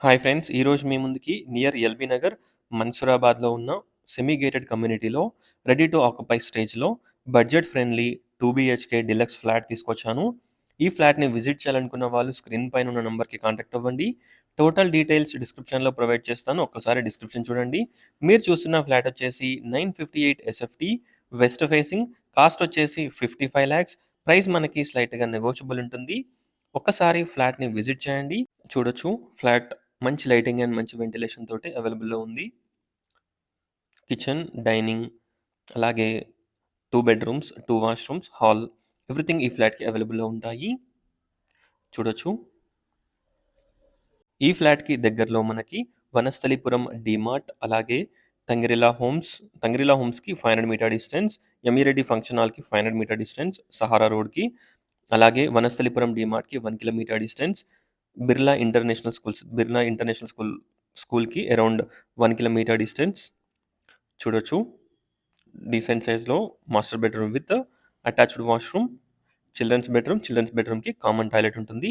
Hi friends! ఈరోజు మీ ముందుకి near LB Nagar, మన్సూరాబాద్‌లో ఉన్న సెమీ గేటెడ్ కమ్యూనిటీలో రెడీ టు ఆక్యుపై స్టేజ్‌లో budget friendly 2 BHK deluxe flat తీసుకొచ్చాను. ఈ ఫ్లాట్‌ని విజిట్ చేయాలనుకున్న వాళ్ళు స్క్రీన్ పైన ఉన్న నంబర్‌కి కాంటాక్ట్ అవ్వండి. టోటల్ డీటెయిల్స్ డిస్క్రిప్షన్‌లో ప్రొవైడ్ చేస్తాను. ఒక్కసారి డిస్క్రిప్షన్ చూడండి. మీరు చూస్తున్న ఫ్లాట్ వచ్చేసి 958 ఎస్ఎఫ్టీ వెస్ట్ ఫేసింగ్. కాస్ట్ వచ్చేసి 55 లాక్స్. ప్రైస్ మనకి స్లైట్‌గా నెగోషియబుల్ ఉంటుంది. ఒక్కసారి ఫ్లాట్‌ని విజిట్ చేయండి. చూడొచ్చు ఫ్లాట్ మంచి లైటింగ్ అండ్ మంచి వెంటిలేషన్ తోటి అవైలబుల్‌లో ఉంది. కిచెన్, డైనింగ్ అలాగే 2 బెడ్‌రూమ్స్, 2 వాష్‌రూమ్స్, హాల్ ఎవ్రీథింగ్ ఈ ఫ్లాట్‌కి అవైలబుల్‌లో ఉంటాయి. చూడొచ్చు. ఈ ఫ్లాట్‌కి దగ్గరలో మనకి వనస్థలిపురం డీమార్ట్ అలాగే తంగిరిలా హోమ్స్‌కి 500 మీటర్ డిస్టెన్స్, ఎమిరెడ్డి ఫంక్షన్ హాల్‌కి 500 మీటర్ డిస్టెన్స్, సహారా రోడ్‌కి అలాగే వనస్థలిపురం డీమార్ట్‌కి 1 కిలోమీటర్ డిస్టెన్స్, బిర్లా ఇంటర్నేషనల్ స్కూల్‌కి అరౌండ్ 1 కిలోమీటర్ డిస్టెన్స్. చూడొచ్చు. డీసెంట్ సైజ్‌లో master bedroom with attached washroom, children's బెడ్‌రూమ్‌కి కామన్ టాయిలెట్ ఉంటుంది.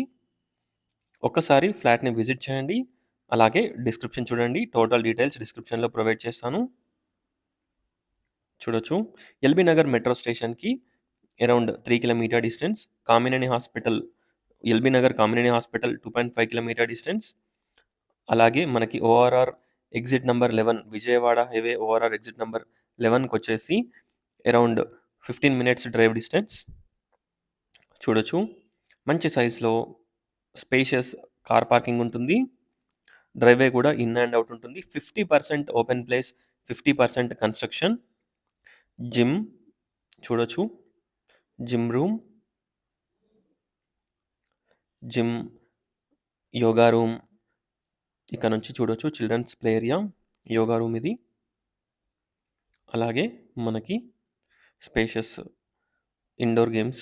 ఒక్కసారి ఫ్లాట్‌ని విజిట్ చేయండి. అలాగే డిస్క్రిప్షన్ చూడండి. టోటల్ డీటెయిల్స్ డిస్క్రిప్షన్‌లో ప్రొవైడ్ చేస్తాను. చూడొచ్చు. ఎల్బీ నగర్ మెట్రో స్టేషన్‌కి around 3 kilometre distance. LB Nagar Kamineni hospital 2.5 kilometre distance. అలాగే మనకి ORR exit number 11 Vijayawada highway ORR exit number 11కి వచ్చేసి అరౌండ్ 15 మినిట్స్ డ్రైవ్ డిస్టెన్స్. చూడొచ్చు. మంచి సైజ్‌లో స్పేషియస్ కార్ పార్కింగ్ ఉంటుంది. డ్రైవే కూడా ఇన్ అండ్ అవుట్ ఉంటుంది. 50% ఓపెన్ ప్లేస్, 50% కన్‌స్ట్రక్షన్. జిమ్ చూడొచ్చు. Gym room, gym, yoga room ఇక్కడ నుంచి చూడొచ్చు. Children's play area, yoga room ఇది. అలాగే మనకి స్పేషియస్ ఇండోర్ గేమ్స్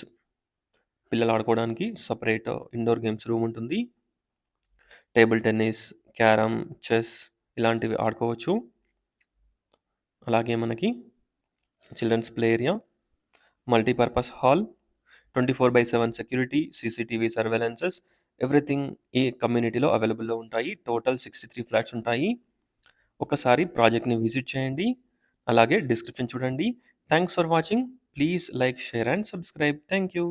పిల్లలు ఆడుకోవడానికి సెపరేట్ ఇండోర్ గేమ్స్ రూమ్ ఉంటుంది. టేబుల్ టెన్నిస్, క్యారమ్, చెస్ ఇలాంటివి ఆడుకోవచ్చు. అలాగే మనకి children's play area, multipurpose hall, 24/7 security, CCTV surveillances everything ఈ కమ్యూనిటీలో అవైలబుల్‌లో ఉంటాయి. టోటల్ 63 ఫ్లాట్స్ ఉంటాయి. ఒకసారి ప్రాజెక్ట్‌ని విజిట్ చేయండి. అలాగే డిస్క్రిప్షన్ చూడండి. Thanks for watching. Please like, share and subscribe. Thank you.